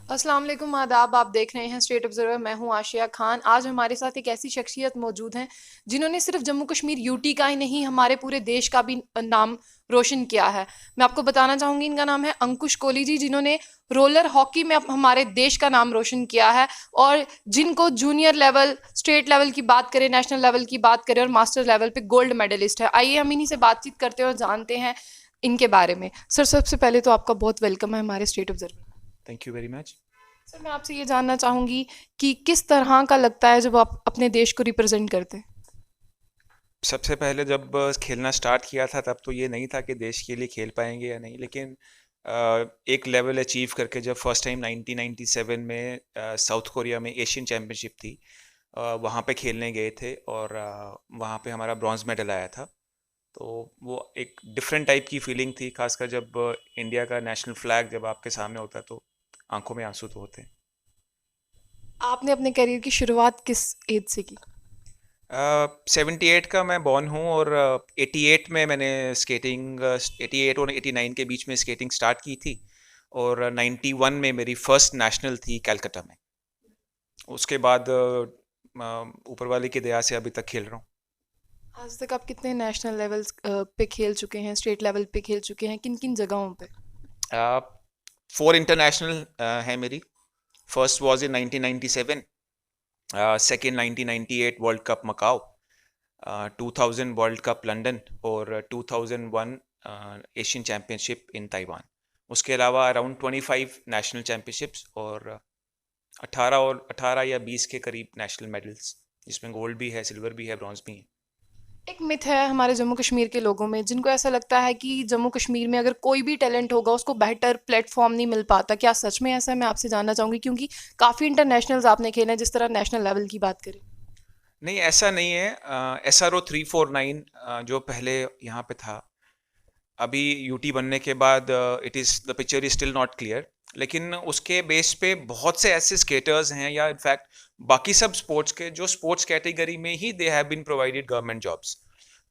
अस्सलाम वालेकुम आदाब। आप देख रहे हैं स्टेट ऑब्जर्वर। मैं हूं आशिया खान। आज हमारे साथ एक ऐसी शख्सियत मौजूद हैं जिन्होंने सिर्फ जम्मू कश्मीर यूटी का ही नहीं, हमारे पूरे देश का भी नाम रोशन किया है। मैं आपको बताना चाहूंगी, इनका नाम है अंकुश कोहली जी, जिन्होंने रोलर हॉकी में हमारे देश का नाम रोशन किया है। और जिनको जूनियर लेवल, स्टेट लेवल की बात करें, नेशनल लेवल की बात करें और मास्टर लेवल पे गोल्ड मेडलिस्ट है। आइए हम इन्हीं से बातचीत करते हैं और जानते हैं इनके बारे में। सर, सबसे पहले तो आपका बहुत वेलकम है हमारे state observer. Thank you very much. Sir, मैं आपसे ये जानना चाहूंगी कि किस तरह का लगता है जब आप अपने देश को रिप्रेजेंट करते हैं। सबसे पहले जब खेलना स्टार्ट किया था तब तो ये नहीं था कि देश के लिए खेल पाएंगे या नहीं, लेकिन एक लेवल अचीव करके जब फर्स्ट टाइम 1997 में साउथ कोरिया में एशियन चैम्पियनशिप थी, वहाँ पे खेलने गए थे और वहाँ पे हमारा ब्रॉन्ज मेडल आया था। तो वो एक डिफरेंट टाइप की फीलिंग थी, खासकर जब इंडिया का नेशनल फ्लैग जब आपके सामने होता है तो आंखों में आंसू तो होते हैं। आपने अपने करियर की शुरुआत किस एज से की। 78 का मैं बॉर्न हूँ और 88 में मैंने स्केटिंग 88 और 89 के बीच में स्केटिंग स्टार्ट की थी और 91 में मेरी फर्स्ट नेशनल थी कलकत्ता में। उसके बाद ऊपर वाले की दया से अभी तक खेल रहा हूँ। आज तक आप कितने नेशनल लेवल पे खेल चुके हैं, स्टेट लेवल पे खेल चुके हैं, किन किन जगहों पे। 4 इंटरनेशनल है मेरी। First was in 1997, second 1998 world cup Macau, 2000 world cup London और 2001 एशियन चैम्पियनशिप इन ताइवान। उसके अलावा अराउंड 25 नेशनल चैम्पियनशिप्स और 18 या 20 के करीब नेशनल मेडल्स, जिसमें गोल्ड भी है, सिल्वर भी है, ब्रॉन्ज भी है। एक मिथ है हमारे जम्मू कश्मीर के लोगों में, जिनको ऐसा लगता है कि जम्मू कश्मीर में अगर कोई भी टैलेंट होगा उसको बेहतर प्लेटफॉर्म नहीं मिल पाता। क्या सच में ऐसा है? मैं आपसे जानना चाहूंगी, क्योंकि काफ़ी इंटरनेशनल्स आपने खेले हैं, जिस तरह नेशनल लेवल की बात करें। नहीं, ऐसा नहीं है। SRO 349 जो पहले यहाँ पे था, अभी यूटी बनने के बाद it is the picture is still not clear, लेकिन उसके बेस पे बहुत से ऐसे स्केटर्स हैं या इनफैक्ट बाकी सब स्पोर्ट्स के जो स्पोर्ट्स कैटेगरी में ही they have been provided government jobs.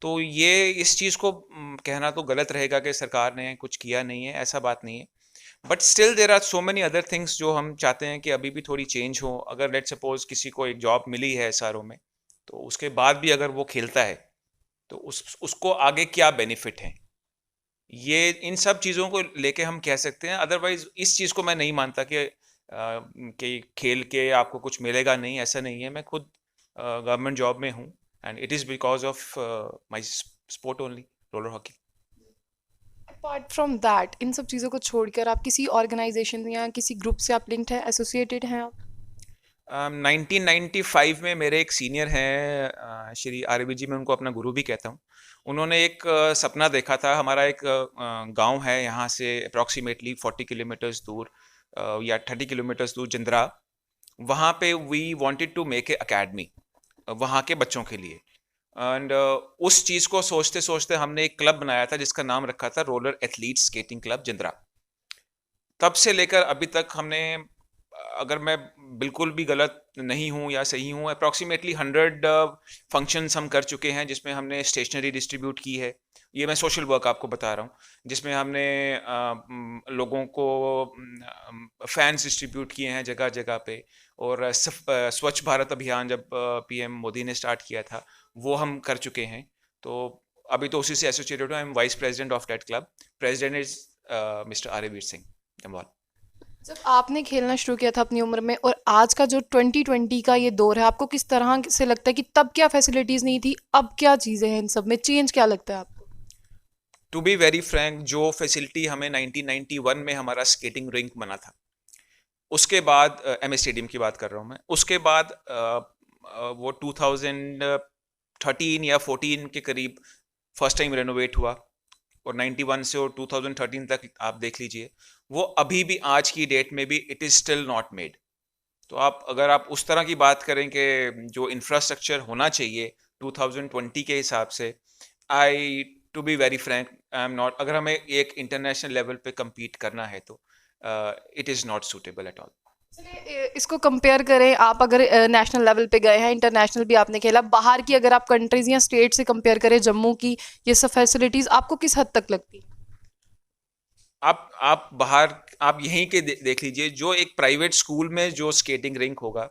तो ये इस चीज़ को कहना तो गलत रहेगा कि सरकार ने कुछ किया नहीं है, ऐसा बात नहीं है। But still there are so many other things जो हम चाहते हैं कि अभी भी थोड़ी चेंज हो। अगर लेट सपोज किसी को एक जॉब मिली है SRO में, तो उसके बाद भी अगर वो खेलता है तो उसको आगे क्या बेनिफिट है, ये इन सब चीज़ों को लेके हम कह सकते हैं। अदरवाइज इस चीज़ को मैं नहीं मानता कि खेल के आपको कुछ मिलेगा नहीं, ऐसा नहीं है। मैं खुद गवर्नमेंट जॉब में हूँ and it is because of my sport only, roller hockey. Apart from that, इन सब चीज़ों को छोड़कर आप किसी ऑर्गेनाइजेशन या किसी ग्रुप से आप लिंक्ड है, एसोसिएटेड हैं आप। 1995 में मेरे एक सीनियर हैं, श्री आरबी जी, मैं उनको अपना गुरु भी कहता हूँ। उन्होंने एक सपना देखा था। हमारा एक गांव है यहाँ से अप्रॉक्सीमेटली 40 किलोमीटर्स दूर, या 30 किलोमीटर्स दूर, जिंद्रा। वहाँ पे we wanted to make a academy वहाँ के बच्चों के लिए। एंड उस चीज़ को सोचते सोचते हमने एक क्लब बनाया था जिसका नाम रखा था रोलर एथलीट स्केटिंग क्लब जिंद्रा। तब से लेकर अभी तक हमने, अगर मैं बिल्कुल भी गलत नहीं हूँ या सही हूँ, अप्रॉक्सीमेटली 100 फंक्शंस हम कर चुके हैं, जिसमें हमने स्टेशनरी डिस्ट्रीब्यूट की है। ये मैं सोशल वर्क आपको बता रहा हूँ, जिसमें हमने लोगों को फैंस डिस्ट्रीब्यूट किए हैं जगह जगह पे। और स्वच्छ भारत अभियान जब PM मोदी ने स्टार्ट किया था, वो हम कर चुके हैं। तो अभी तो उसी से एसोसिएटेड हूँ। I am vice president of that club. President is mister Aryaveer Singh Jamwal. जब आपने खेलना शुरू किया था अपनी उम्र में और आज का जो 2020 का ये दौर है, आपको किस तरह से लगता है कि तब क्या फैसिलिटीज़ नहीं थी, अब क्या चीज़ें हैं, इन सब में चेंज क्या लगता है आपको? टू बी वेरी फ्रैंक, जो फैसिलिटी हमें 1991 में हमारा स्केटिंग रिंक बना था, उसके बाद MS स्टेडियम की बात कर रहा हूँ मैं, उसके बाद वो 2013 या 14 के करीब फर्स्ट टाइम रेनोवेट हुआ। और 91 से और 2013 तक आप देख लीजिए, वो अभी भी आज की डेट में भी it is still not made. तो अगर आप उस तरह की बात करें कि जो इंफ्रास्ट्रक्चर होना चाहिए 2020 के हिसाब से, I to be very frank, I am not, अगर हमें एक इंटरनेशनल लेवल पे compete करना है तो it is not suitable at all. चलिए, इसको कंपेयर करें, आप अगर नेशनल लेवल पे गए हैं, इंटरनेशनल भी आपने खेला, बाहर की अगर आप कंट्रीज या स्टेट से कंपेयर करें जम्मू की ये सब फैसिलिटीज़ आपको किस हद तक लगती हैं? आप बाहर आप यहीं के देख लीजिए, जो एक प्राइवेट स्कूल में जो स्केटिंग रिंक होगा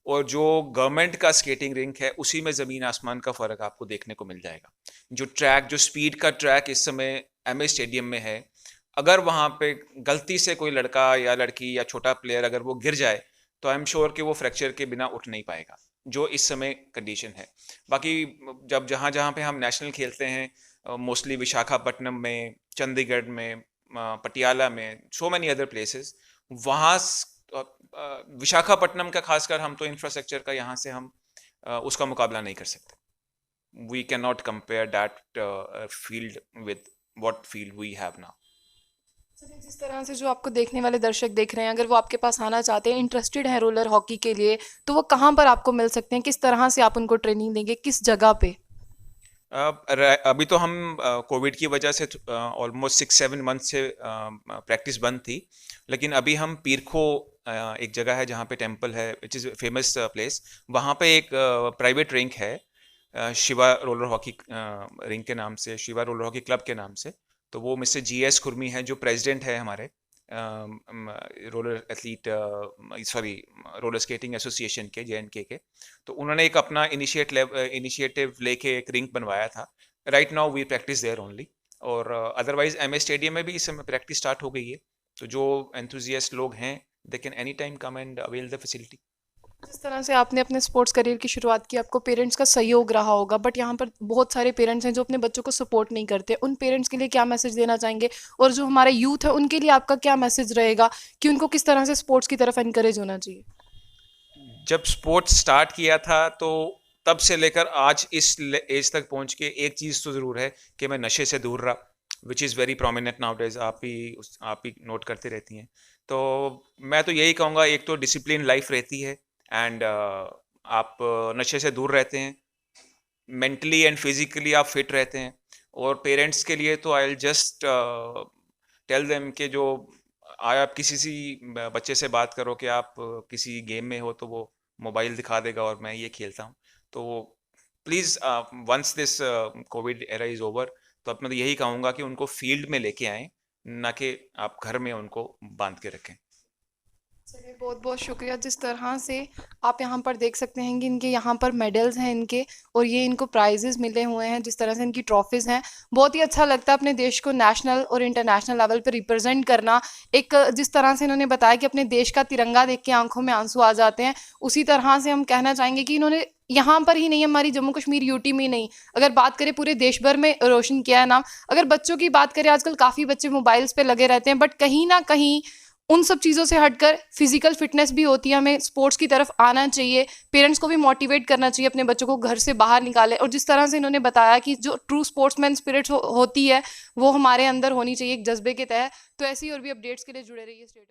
और जो गवर्नमेंट का स्केटिंग रिंक है, उसी में ज़मीन आसमान का फ़र्क आपको देखने को मिल जाएगा। जो ट्रैक, जो स्पीड का ट्रैक इस समय एमए स्टेडियम में है, अगर वहाँ पे गलती से कोई लड़का या लड़की या छोटा प्लेयर अगर वो गिर जाए, तो आई एम श्योर कि वो फ्रैक्चर के बिना उठ नहीं पाएगा, जो इस समय कंडीशन है। बाकी जब जहाँ जहाँ पे हम नेशनल खेलते हैं, मोस्टली विशाखापट्टनम में, चंडीगढ़ में, पटियाला में, सो मैनी अदर प्लेसेस, वहाँ विशाखापट्टनम का खासकर हम तो इंफ्रास्ट्रक्चर का यहाँ से हम उसका मुकाबला नहीं कर सकते। We can not compare that field with what field we have now. चलिए, जिस तरह से जो आपको देखने वाले दर्शक देख रहे हैं, अगर वो आपके पास आना चाहते हैं, इंटरेस्टेड हैं रोलर हॉकी के लिए, तो वो कहाँ पर आपको मिल सकते हैं? किस तरह से आप उनको ट्रेनिंग देंगे? किस जगह पे? अभी तो हम कोविड की वजह से ऑलमोस्ट 6-7 मंथ से प्रैक्टिस बंद थी, लेकिन अभी हम पीरखो, एक जगह है जहाँ पे टेम्पल है, विच इज़ फेमस प्लेस, वहाँ पे एक प्राइवेट रिंक है, शिवा रोलर हॉकी रिंक के नाम से, शिवा रोलर हॉकी क्लब के नाम से। तो वो मिस्टर GS खुरमी है, जो प्रेसिडेंट है हमारे roller athlete, sorry, roller skating association के, JNK के। तो उन्होंने एक अपना इनिशिएटिव लेके एक रिंक बनवाया था। Right now we practice there only, और अदरवाइज एमए स्टेडियम में भी इस समय प्रैक्टिस स्टार्ट हो गई है। तो जो एंथुजियास्ट लोग हैं, they can any time come and avail the facility. जिस तरह से आपने अपने स्पोर्ट्स करियर की शुरुआत की, आपको पेरेंट्स का सहयोग रहा होगा, बट यहाँ पर बहुत सारे पेरेंट्स हैं जो अपने बच्चों को सपोर्ट नहीं करते। उन पेरेंट्स के लिए क्या मैसेज देना चाहेंगे? और जो हमारा यूथ है, उनके लिए आपका क्या मैसेज रहेगा कि उनको किस तरह से स्पोर्ट्स की तरफ एनकरेज होना चाहिए? जब स्पोर्ट्स स्टार्ट किया था, तो तब से लेकर आज इस एज तक पहुंच के एक चीज़ तो ज़रूर है कि मैं नशे से दूर रहा, which is very prominent now days. आप ही नोट करते रहती हैं। तो मैं तो यही कहूँगा, एक तो डिसिप्लिन लाइफ रहती है, एंड आप नशे से दूर रहते हैं, मेंटली एंड फिजिकली आप फिट रहते हैं। और पेरेंट्स के लिए तो I will just tell them कि जो आप किसी बच्चे से बात करो कि आप किसी गेम में हो, तो वो मोबाइल दिखा देगा और मैं ये खेलता हूँ। तो please, once this covid era is over, तो अब मैं तो यही कहूँगा कि उनको फील्ड में लेके आएँ, ना कि आप घर में उनको बांध के रखें। चलिए, बहुत बहुत शुक्रिया। जिस तरह से आप यहाँ पर देख सकते हैं कि इनके यहाँ पर मेडल्स हैं इनके, और ये इनको प्राइजेस मिले हुए हैं, जिस तरह से इनकी ट्रॉफीज़ हैं। बहुत ही अच्छा लगता है अपने देश को नेशनल और इंटरनेशनल लेवल पर रिप्रेजेंट करना। एक जिस तरह से इन्होंने बताया कि अपने देश का तिरंगा देख के आंखों में आंसू आ जाते हैं, उसी तरह से हम कहना चाहेंगे कि इन्होंने यहाँ पर ही नहीं, हमारी जम्मू कश्मीर यूटी में ही नहीं, अगर बात करें पूरे देश भर में रोशन किया है नाम। अगर बच्चों की बात करें, आजकल काफ़ी बच्चे मोबाइल्स पे लगे रहते हैं, बट कहीं ना कहीं उन सब चीज़ों से हटकर फिजिकल फिटनेस भी होती है, हमें स्पोर्ट्स की तरफ आना चाहिए। पेरेंट्स को भी मोटिवेट करना चाहिए अपने बच्चों को घर से बाहर निकालें। और जिस तरह से इन्होंने बताया कि जो ट्रू स्पोर्ट्समैन स्पिरिट होती है, वो हमारे अंदर होनी चाहिए एक जज्बे के तहत। तो ऐसी और भी अपडेट्स के लिए जुड़े रहिए स्टेट।